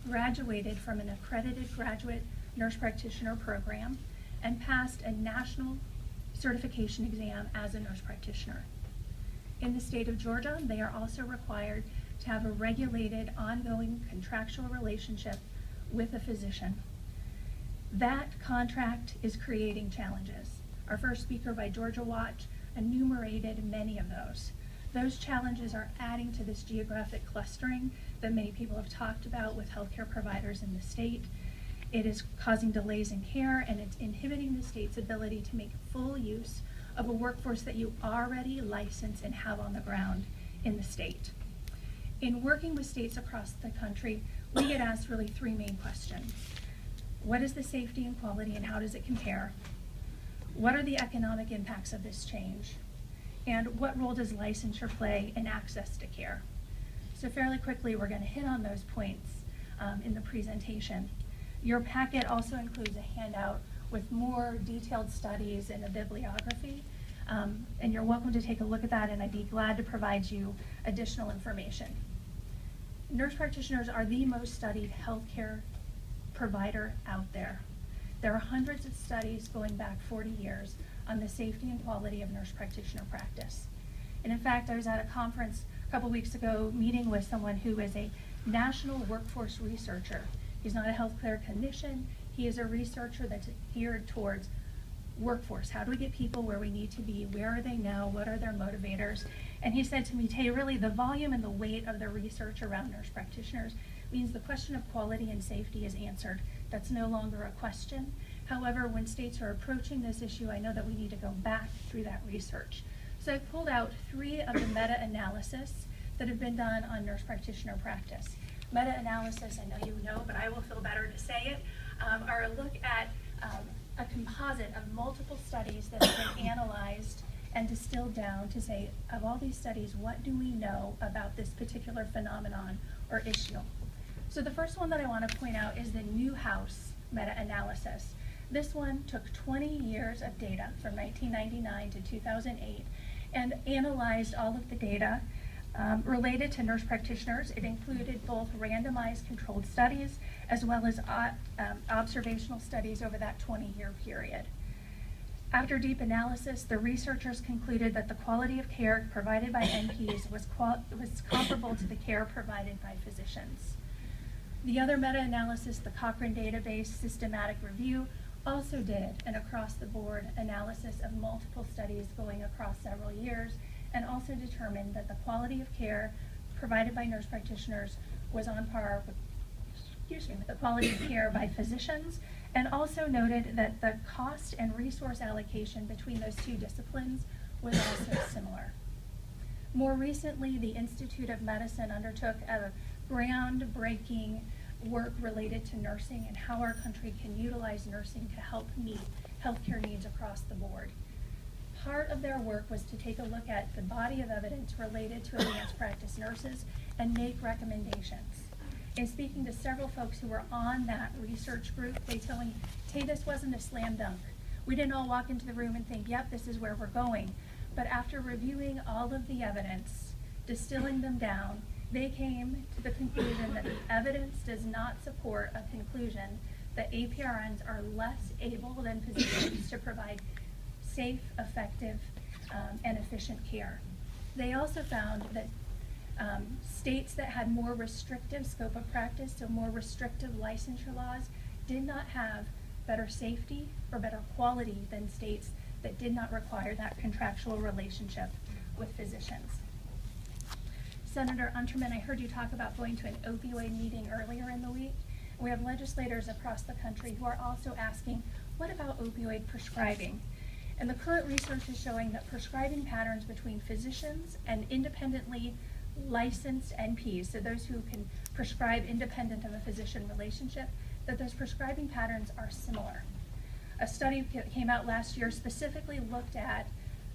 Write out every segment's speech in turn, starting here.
graduated from an accredited graduate nurse practitioner program, and passed a national certification exam as a nurse practitioner. In the state of Georgia, they are also required to have a regulated, ongoing contractual relationship with a physician. That contract is creating challenges. Our first speaker by Georgia Watch enumerated many of those. Those challenges are adding to this geographic clustering that many people have talked about with healthcare providers in the state. It is causing delays in care, and it's inhibiting the state's ability to make full use of a workforce that you already license and have on the ground in the state. In working with states across the country, we get asked really three main questions. What is the safety and quality, and how does it compare? What are the economic impacts of this change? And what role does licensure play in access to care? So fairly quickly, we're going to hit on those points in the presentation. Your packet also includes a handout with more detailed studies and a bibliography. And you're welcome to take a look at that, and I'd be glad to provide you additional information. Nurse practitioners are the most studied healthcare provider out there. There are hundreds of studies going back 40 years on the safety and quality of nurse practitioner practice. And in fact, I was at a conference a couple weeks ago meeting with someone who is a national workforce researcher. He's not a healthcare clinician. He is a researcher that's geared towards workforce. How do we get people where we need to be? Where are they now? What are their motivators? And he said to me, Tay, really the volume and the weight of the research around nurse practitioners means the question of quality and safety is answered. That's no longer a question. However, when states are approaching this issue, I know that we need to go back through that research. So I pulled out three of the meta-analysis that have been done on nurse practitioner practice. Meta-analysis, I know you know, but I will feel better to say it, are a look at a composite of multiple studies that have been analyzed and distilled down to say, of all these studies, what do we know about this particular phenomenon or issue? So the first one that I want to point out is the Newhouse meta-analysis. This one took 20 years of data from 1999 to 2008 and analyzed all of the data related to nurse practitioners. It included both randomized controlled studies as well as observational studies over that 20-year period. After deep analysis, the researchers concluded that the quality of care provided by NPs was comparable to the care provided by physicians. The other meta-analysis, the Cochrane Database Systematic Review, also did an across-the-board analysis of multiple studies going across several years, and also determined that the quality of care provided by nurse practitioners was on par with, with the quality of care by physicians, and also noted that the cost and resource allocation between those two disciplines was also similar. More recently, the Institute of Medicine undertook a groundbreaking work related to nursing and how our country can utilize nursing to help meet healthcare needs across the board. Part of their work was to take a look at the body of evidence related to advanced practice nurses and make recommendations. In speaking to several folks who were on that research group, they told me, Tay, this wasn't a slam dunk. We didn't all walk into the room and think, yep, this is where we're going. But after reviewing all of the evidence, distilling them down, they came to the conclusion that the evidence does not support a conclusion that APRNs are less able than physicians to provide safe, effective, and efficient care. They also found that states that had more restrictive scope of practice, so more restrictive licensure laws, did not have better safety or better quality than states that did not require that contractual relationship with physicians. Senator Unterman, I heard you talk about going to an opioid meeting earlier in the week. We have legislators across the country who are also asking, what about opioid prescribing? And the current research is showing that prescribing patterns between physicians and independently licensed NPs, so those who can prescribe independent of a physician relationship, that those prescribing patterns are similar. A study came out last year specifically looked at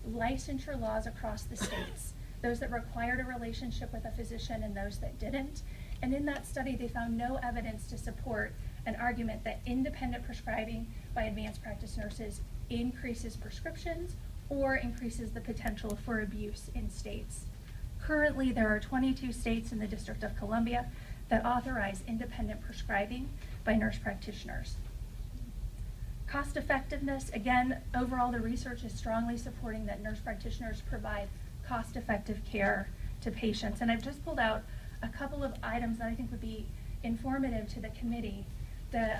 licensure laws across the states, those that required a relationship with a physician and those that didn't. And in that study, they found no evidence to support an argument that independent prescribing by advanced practice nurses increases prescriptions or increases the potential for abuse in states. Currently, there are 22 states in the District of Columbia that authorize independent prescribing by nurse practitioners. Cost effectiveness, again, overall the research is strongly supporting that nurse practitioners provide cost-effective care to patients. And I've just pulled out a couple of items that I think would be informative to the committee. The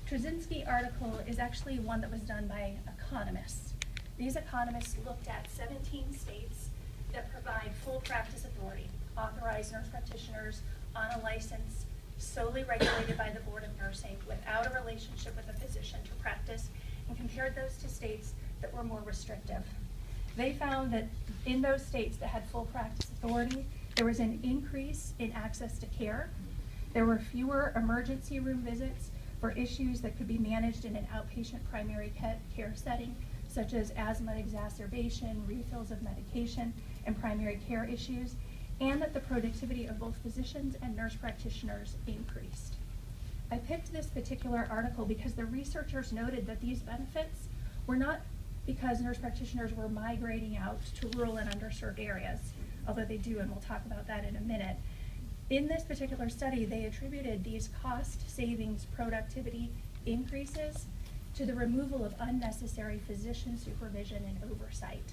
Trzynski article is actually one that was done by economists. These economists looked at 17 states that provide full practice authority, authorized nurse practitioners on a license solely regulated by the Board of Nursing without a relationship with a physician to practice, and compared those to states that were more restrictive. They found that in those states that had full practice authority, there was an increase in access to care. There were fewer emergency room visits for issues that could be managed in an outpatient primary care setting, such as asthma exacerbation, refills of medication, and primary care issues, and that the productivity of both physicians and nurse practitioners increased. I picked this particular article because the researchers noted that these benefits were not because nurse practitioners were migrating out to rural and underserved areas, although they do, and we'll talk about that in a minute. In this particular study, they attributed these cost savings productivity increases to the removal of unnecessary physician supervision and oversight.